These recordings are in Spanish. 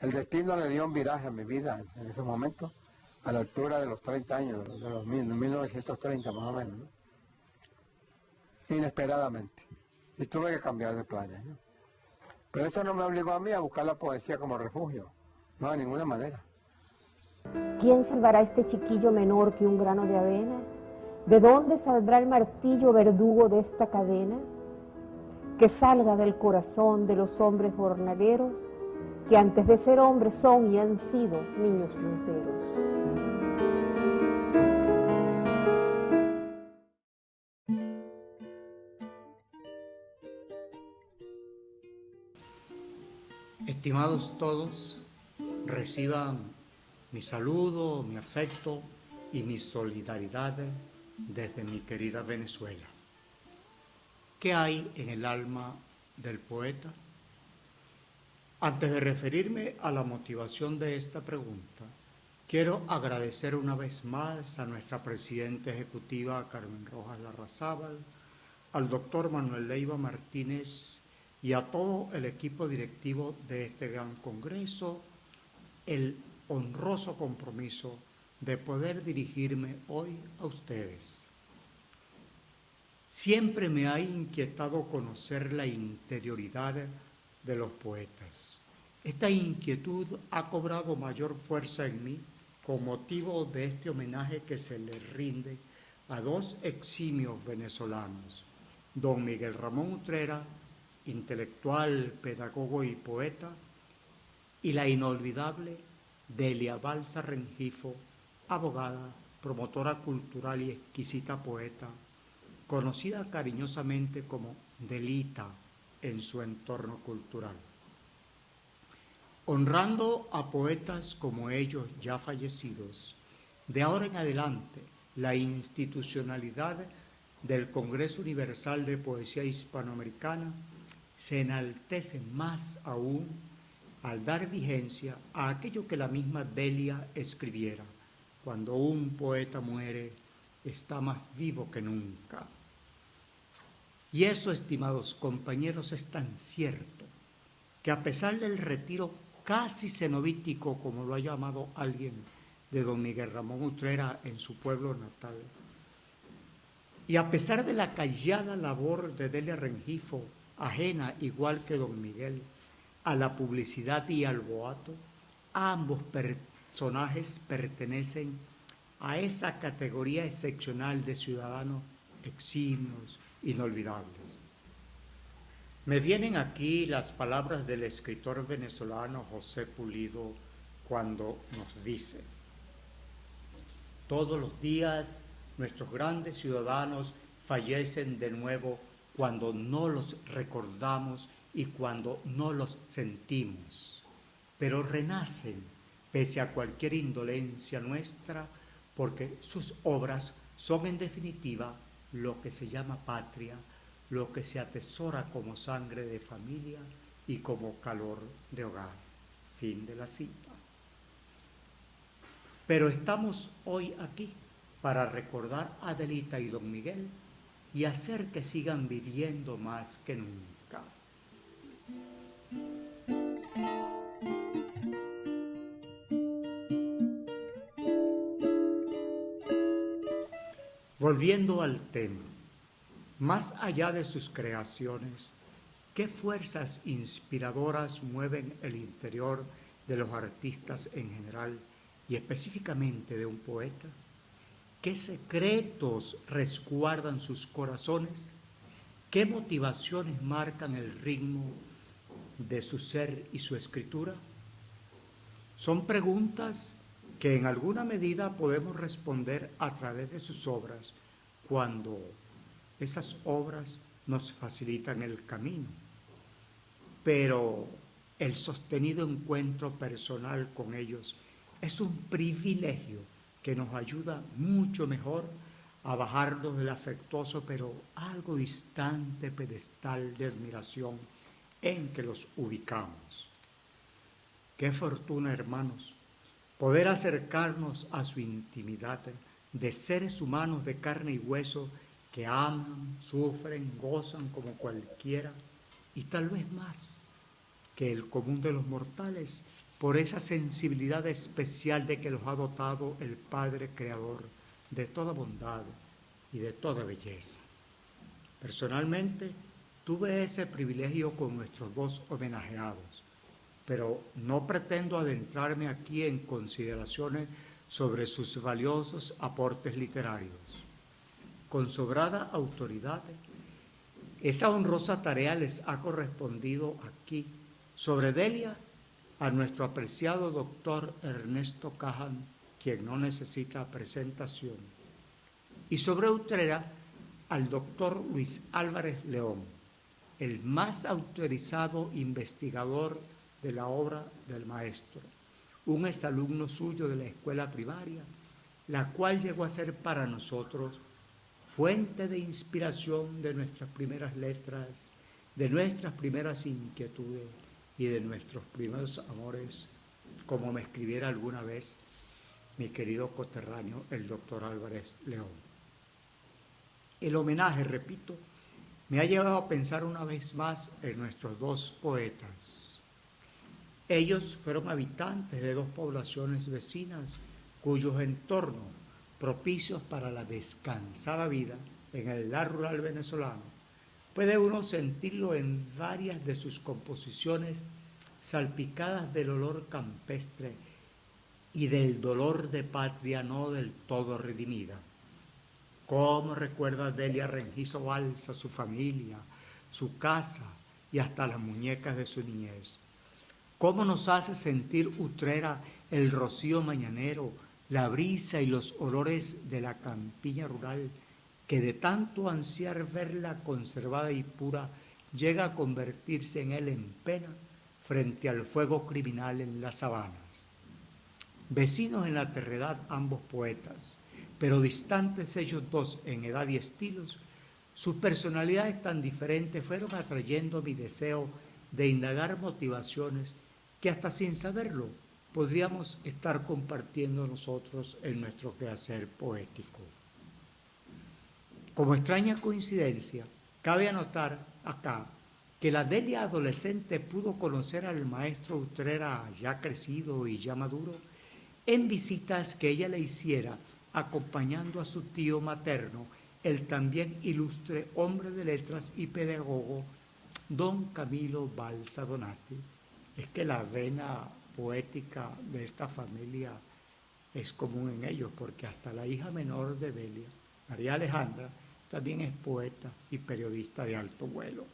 El destino le dio un viraje a mi vida en ese momento, a la altura de los 30 años, de los 1930 más o menos, ¿no? Inesperadamente. Y tuve que cambiar de planes, ¿no? Pero eso no me obligó a mí a buscar la poesía como refugio, no, de ninguna manera. ¿Quién salvará a este chiquillo menor que un grano de avena? ¿De dónde saldrá el martillo verdugo de esta cadena? Que salga del corazón de los hombres jornaleros, que antes de ser hombres son y han sido niños yunteros. Estimados todos, reciban mi saludo, mi afecto y mi solidaridad desde mi querida Venezuela. ¿Qué hay en el alma del poeta? Antes de referirme a la motivación de esta pregunta, quiero agradecer una vez más a nuestra presidenta ejecutiva Carmen Rojas Larrazábal, al doctor Manuel Leiva Martínez y a todo el equipo directivo de este gran congreso, el honroso compromiso de poder dirigirme hoy a ustedes. Siempre me ha inquietado conocer la interioridad de los poetas. Esta inquietud ha cobrado mayor fuerza en mí con motivo de este homenaje que se le rinde a dos eximios venezolanos, don Miguel Ramón Utrera, intelectual, pedagogo y poeta, y la inolvidable Delia Balsa Rengifo, abogada, promotora cultural y exquisita poeta, conocida cariñosamente como Delita en su entorno cultural. Honrando a poetas como ellos ya fallecidos, de ahora en adelante la institucionalidad del Congreso Universal de Poesía Hispanoamericana se enaltece más aún al dar vigencia a aquello que la misma Delia escribiera: cuando un poeta muere, está más vivo que nunca. Y eso, estimados compañeros, es tan cierto que a pesar del retiro casi cenobítico, como lo ha llamado alguien, de don Miguel Ramón Utrera en su pueblo natal, y a pesar de la callada labor de Delia Rengifo, ajena, igual que don Miguel, a la publicidad y al boato, ambos personajes pertenecen a esa categoría excepcional de ciudadanos eximios, inolvidables. Me vienen aquí las palabras del escritor venezolano José Pulido cuando nos dice: todos los días nuestros grandes ciudadanos fallecen de nuevo cuando no los recordamos y cuando no los sentimos, pero renacen pese a cualquier indolencia nuestra, porque sus obras son en definitiva lo que se llama patria, lo que se atesora como sangre de familia y como calor de hogar. Fin de la cita. Pero estamos hoy aquí para recordar a Delita y don Miguel y hacer que sigan viviendo más que nunca. Volviendo al tema, más allá de sus creaciones, ¿qué fuerzas inspiradoras mueven el interior de los artistas en general y específicamente de un poeta? ¿Qué secretos resguardan sus corazones? ¿Qué motivaciones marcan el ritmo de su ser y su escritura? Son preguntas que en alguna medida podemos responder a través de sus obras cuando esas obras nos facilitan el camino. Pero el sostenido encuentro personal con ellos es un privilegio que nos ayuda mucho mejor a bajarnos del afectuoso pero algo distante pedestal de admiración en que los ubicamos. Qué fortuna, hermanos, poder acercarnos a su intimidad de seres humanos de carne y hueso que aman, sufren, gozan como cualquiera y tal vez más. que el común de los mortales, por esa sensibilidad especial de que los ha dotado el Padre Creador de toda bondad y de toda belleza. Personalmente, tuve ese privilegio con nuestros dos homenajeados, pero no pretendo adentrarme aquí en consideraciones sobre sus valiosos aportes literarios. Con sobrada autoridad, esa honrosa tarea les ha correspondido aquí. Sobre Delia, a nuestro apreciado doctor Ernesto Cajan, quien no necesita presentación, y sobre Utrera, al doctor Luis Álvarez León, el más autorizado investigador de la obra del maestro, un exalumno suyo de la escuela primaria, la cual llegó a ser para nosotros fuente de inspiración de nuestras primeras letras, de nuestras primeras inquietudes y de nuestros primeros amores, como me escribiera alguna vez mi querido coterráneo, el doctor Álvarez León. El homenaje, repito, me ha llevado a pensar una vez más en nuestros dos poetas. Ellos fueron habitantes de dos poblaciones vecinas cuyos entornos propicios para la descansada vida en el lar rural venezolano puede uno sentirlo en varias de sus composiciones salpicadas del olor campestre y del dolor de patria no del todo redimida. ¿Cómo recuerda Delia Rengizo Balsa su familia, su casa y hasta las muñecas de su niñez? ¿Cómo nos hace sentir Utrera el rocío mañanero, la brisa y los olores de la campiña rural, que de tanto ansiar verla conservada y pura, llega a convertirse en él en pena frente al fuego criminal en las sabanas? Vecinos en la terredad ambos poetas, pero distantes ellos dos en edad y estilos, sus personalidades tan diferentes fueron atrayendo mi deseo de indagar motivaciones que hasta sin saberlo podríamos estar compartiendo nosotros en nuestro quehacer poético. Como extraña coincidencia, cabe anotar acá que la Delia adolescente pudo conocer al maestro Utrera ya crecido y ya maduro en visitas que ella le hiciera acompañando a su tío materno, el también ilustre hombre de letras y pedagogo, don Camilo Balsa Donati. Es que la vena poética de esta familia es común en ellos, porque hasta la hija menor de Delia, María Alejandra, también es poeta y periodista de alto vuelo.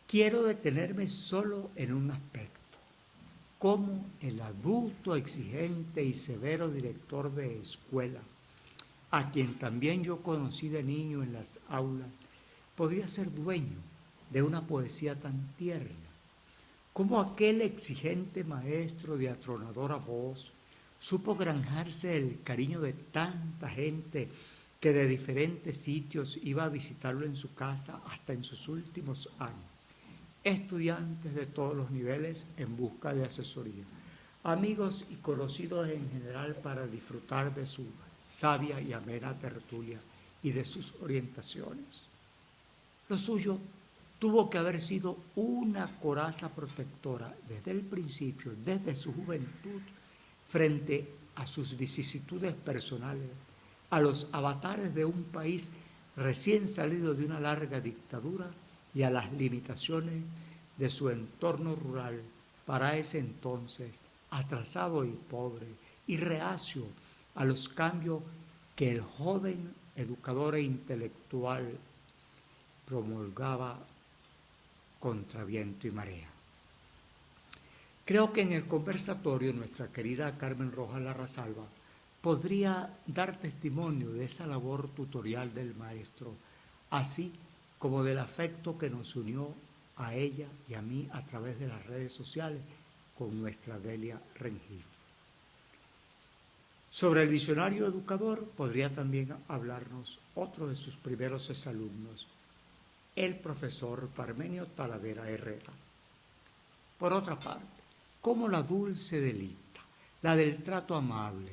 Quiero detenerme solo en un aspecto: cómo el adulto, exigente y severo director de escuela, a quien también yo conocí de niño en las aulas, podía ser dueño de una poesía tan tierna. Cómo aquel exigente maestro de atronadora voz supo granjarse el cariño de tanta gente que de diferentes sitios iba a visitarlo en su casa hasta en sus últimos años. Estudiantes de todos los niveles en busca de asesoría, amigos y conocidos en general para disfrutar de su sabia y amena tertulia y de sus orientaciones. Lo suyo tuvo que haber sido una coraza protectora desde el principio, desde su juventud, frente a sus vicisitudes personales, a los avatares de un país recién salido de una larga dictadura y a las limitaciones de su entorno rural, para ese entonces atrasado y pobre y reacio a los cambios que el joven educador e intelectual promulgaba contra viento y marea. Creo que en el conversatorio nuestra querida Carmen Rojas Larrasalva podría dar testimonio de esa labor tutorial del maestro, así como del afecto que nos unió a ella y a mí a través de las redes sociales con nuestra Delia Rengifo. Sobre el visionario educador podría también hablarnos otro de sus primeros exalumnos, el profesor Parmenio Talavera Herrera. Por otra parte, como la dulce Delita, la del trato amable,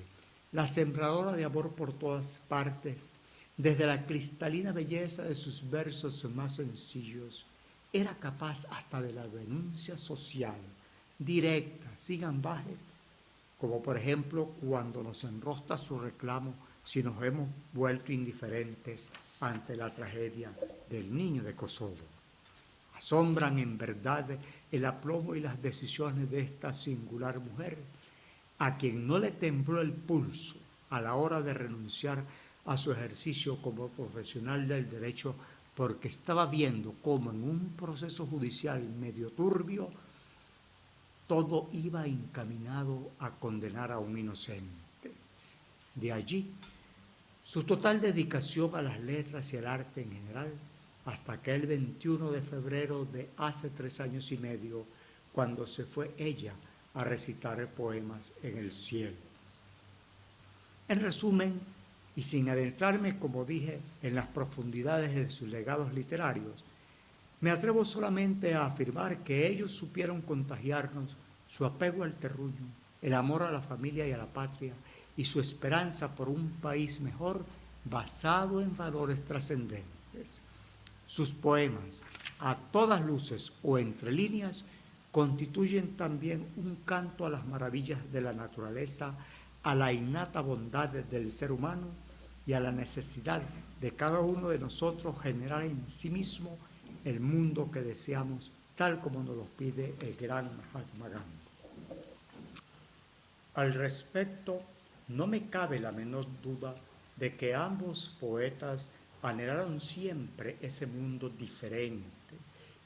la sembradora de amor por todas partes, desde la cristalina belleza de sus versos más sencillos, era capaz hasta de la denuncia social, directa, sin ambajes, como por ejemplo cuando nos enrostra su reclamo si nos hemos vuelto indiferentes ante la tragedia del niño de Kosovo. Asombran en verdad el aplomo y las decisiones de esta singular mujer, a quien no le tembló el pulso a la hora de renunciar a su ejercicio como profesional del derecho, porque estaba viendo cómo en un proceso judicial medio turbio todo iba encaminado a condenar a un inocente. De allí su total dedicación a las letras y al arte en general, hasta aquel 21 de febrero de hace 3 años y medio, cuando se fue ella a recitar poemas en el cielo. En resumen, y sin adentrarme, como dije, en las profundidades de sus legados literarios, me atrevo solamente a afirmar que ellos supieron contagiarnos su apego al terruño, el amor a la familia y a la patria, y su esperanza por un país mejor basado en valores trascendentes. Sus poemas, a todas luces o entre líneas, constituyen también un canto a las maravillas de la naturaleza, a la innata bondad del ser humano y a la necesidad de cada uno de nosotros generar en sí mismo el mundo que deseamos, tal como nos lo pide el gran Mahatma Gandhi. Al respecto, no me cabe la menor duda de que ambos poetas anhelaron siempre ese mundo diferente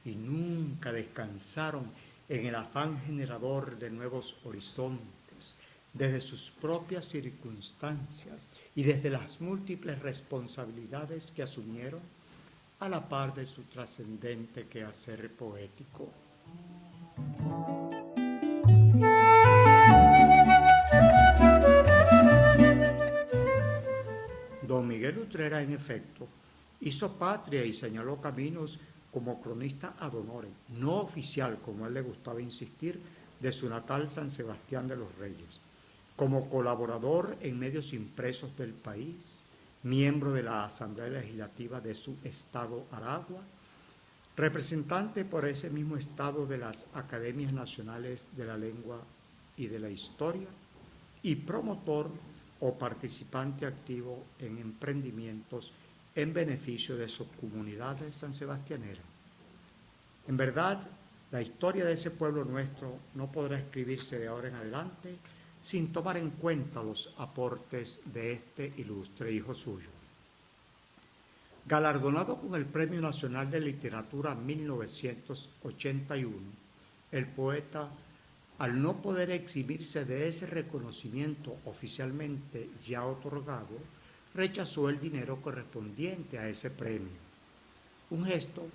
y nunca descansaron en el afán generador de nuevos horizontes, desde sus propias circunstancias y desde las múltiples responsabilidades que asumieron, a la par de su trascendente quehacer poético. Don Miguel Utrera, en efecto, hizo patria y señaló caminos como cronista ad honorem, no oficial, como a él le gustaba insistir, de su natal San Sebastián de los Reyes, como colaborador en medios impresos del país, miembro de la Asamblea Legislativa de su estado Aragua, representante por ese mismo estado de las Academias Nacionales de la Lengua y de la Historia, y promotor o participante activo en emprendimientos en beneficio de su comunidad sansebastianera. En verdad, la historia de ese pueblo nuestro no podrá escribirse de ahora en adelante sin tomar en cuenta los aportes de este ilustre hijo suyo. Galardonado con el Premio Nacional de Literatura 1981, el poeta, al no poder eximirse de ese reconocimiento oficialmente ya otorgado, rechazó el dinero correspondiente a ese premio. Un gesto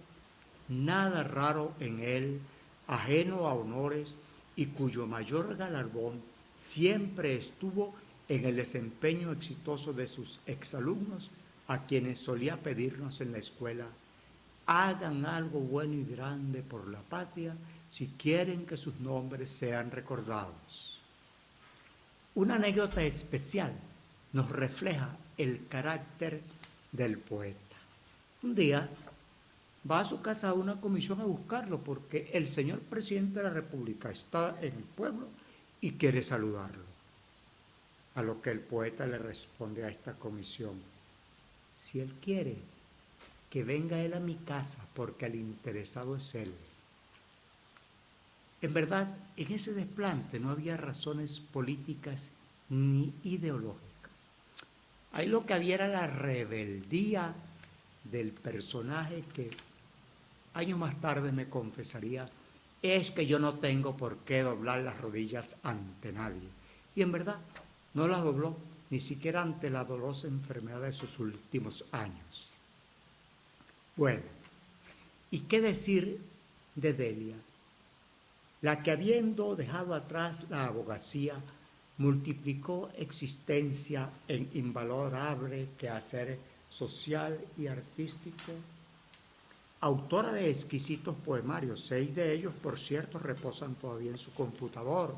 nada raro en él, ajeno a honores y cuyo mayor galardón siempre estuvo en el desempeño exitoso de sus exalumnos, a quienes solía pedirnos en la escuela: hagan algo bueno y grande por la patria si quieren que sus nombres sean recordados. Una anécdota especial nos refleja el carácter del poeta. Un día va a su casa una comisión a buscarlo porque el señor presidente de la República está en el pueblo y quiere saludarlo. A lo que el poeta le responde a esta comisión: si él quiere, que venga él a mi casa, porque el interesado es él. En verdad, en ese desplante no había razones políticas ni ideológicas. Ahí lo que había era la rebeldía del personaje que años más tarde me confesaría: es que yo no tengo por qué doblar las rodillas ante nadie. Y en verdad, no las dobló, ni siquiera ante la dolorosa enfermedad de sus últimos años. Bueno, ¿y qué decir de Delia? La que, habiendo dejado atrás la abogacía, multiplicó existencia en invalorable quehacer social y artístico. Autora de exquisitos poemarios, 6 de ellos, por cierto, reposan todavía en su computador.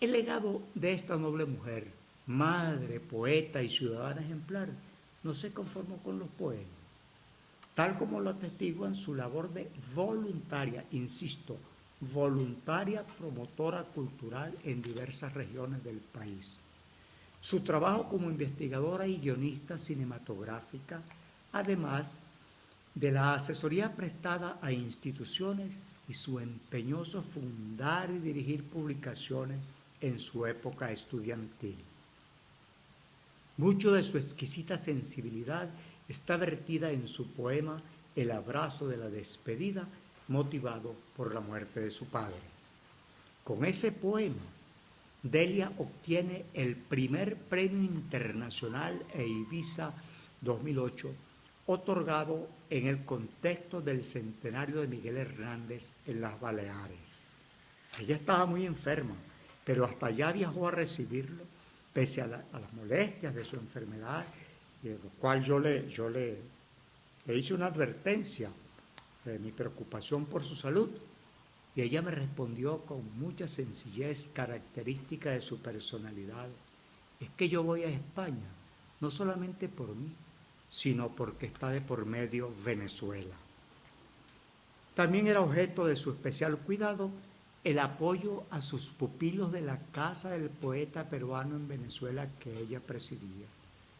El legado de esta noble mujer, madre, poeta y ciudadana ejemplar, no se conformó con los poemas. tal como lo atestiguan su labor de voluntaria, insisto, voluntaria promotora cultural en diversas regiones del país. Su trabajo como investigadora y guionista cinematográfica, además de la asesoría prestada a instituciones y su empeñoso fundar y dirigir publicaciones en su época estudiantil. Mucho de su exquisita sensibilidad está vertida en su poema El abrazo de la despedida, motivado por la muerte de su padre. Con ese poema, Delia obtiene el primer Premio Internacional Ibiza 2008, otorgado en el contexto del centenario de Miguel Hernández en las Baleares. Ella estaba muy enferma, pero hasta allá viajó a recibirlo, pese a las molestias de su enfermedad, de lo cual yo le hice una advertencia de mi preocupación por su salud, y ella me respondió con mucha sencillez característica de su personalidad: es que yo voy a España, no solamente por mí, sino porque está de por medio Venezuela. También era objeto de su especial cuidado el apoyo a sus pupilos de la Casa del Poeta Peruano en Venezuela que ella presidía.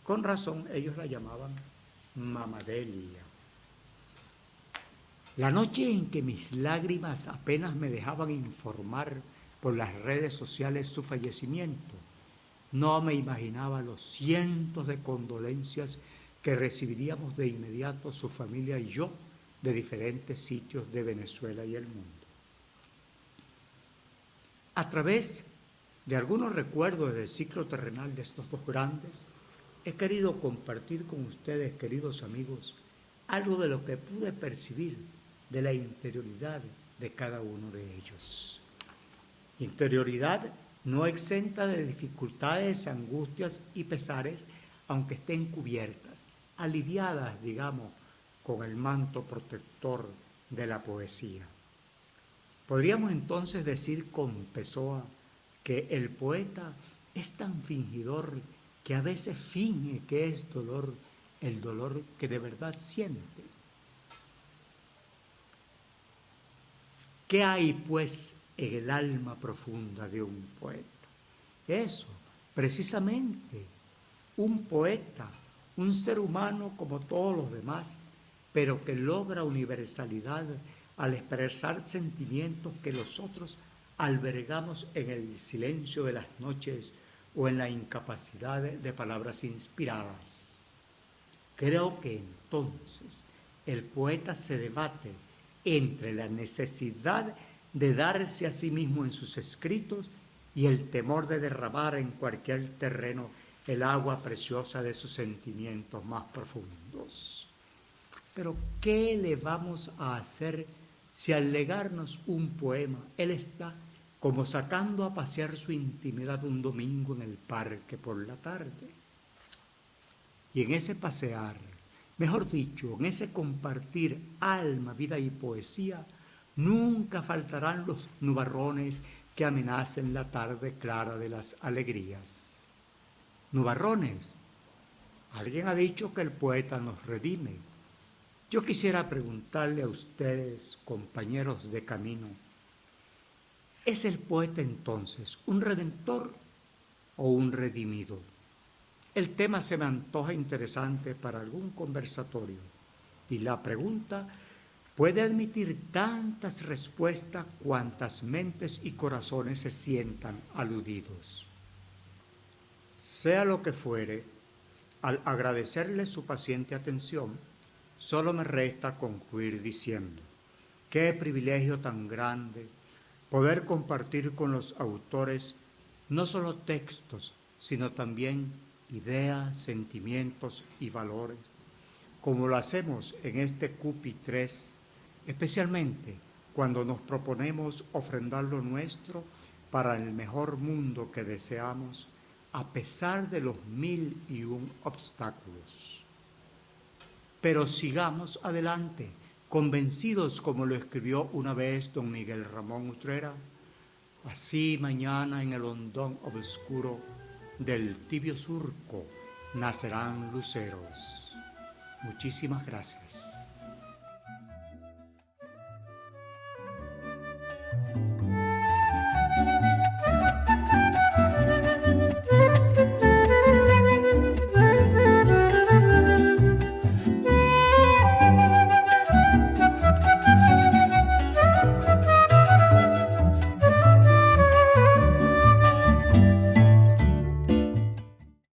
Con razón, ellos la llamaban Mama Delia. La noche en que mis lágrimas apenas me dejaban informar por las redes sociales su fallecimiento, no me imaginaba los cientos de condolencias que recibiríamos de inmediato su familia y yo de diferentes sitios de Venezuela y el mundo. A través de algunos recuerdos del ciclo terrenal de estos dos grandes, he querido compartir con ustedes, queridos amigos, algo de lo que pude percibir de la interioridad de cada uno de ellos. Interioridad no exenta de dificultades, angustias y pesares, aunque estén cubiertas, aliviadas, digamos, con el manto protector de la poesía. Podríamos entonces decir con Pessoa que el poeta es tan fingidor que a veces finge que es dolor, el dolor que de verdad siente. ¿Qué hay, pues, en el alma profunda de un poeta? Eso, precisamente, un poeta, un ser humano como todos los demás, pero que logra universalidad al expresar sentimientos que nosotros albergamos en el silencio de las noches o en la incapacidad de palabras inspiradas. Creo que entonces el poeta se debate entre la necesidad de darse a sí mismo en sus escritos y el temor de derramar en cualquier terreno el agua preciosa de sus sentimientos más profundos. Pero ¿qué le vamos a hacer si al legarnos un poema, él está como sacando a pasear su intimidad un domingo en el parque por la tarde? Y en ese pasear, mejor dicho, en ese compartir alma, vida y poesía, nunca faltarán los nubarrones que amenacen la tarde clara de las alegrías. Nubarrones. Alguien ha dicho que el poeta nos redime. Yo quisiera preguntarle a ustedes, compañeros de camino, ¿es el poeta entonces un redentor o un redimido? El tema se me antoja interesante para algún conversatorio y la pregunta puede admitir tantas respuestas cuantas mentes y corazones se sientan aludidos. Sea lo que fuere, al agradecerle su paciente atención, solo me resta concluir diciendo: qué privilegio tan grande poder compartir con los autores no solo textos, sino también ideas, sentimientos y valores, como lo hacemos en este CUPI 3, especialmente cuando nos proponemos ofrendar lo nuestro para el mejor mundo que deseamos, a pesar de los 1001 obstáculos. Pero sigamos adelante, convencidos, como lo escribió una vez don Miguel Ramón Utrera: así mañana en el hondón obscuro del tibio surco nacerán luceros. Muchísimas gracias.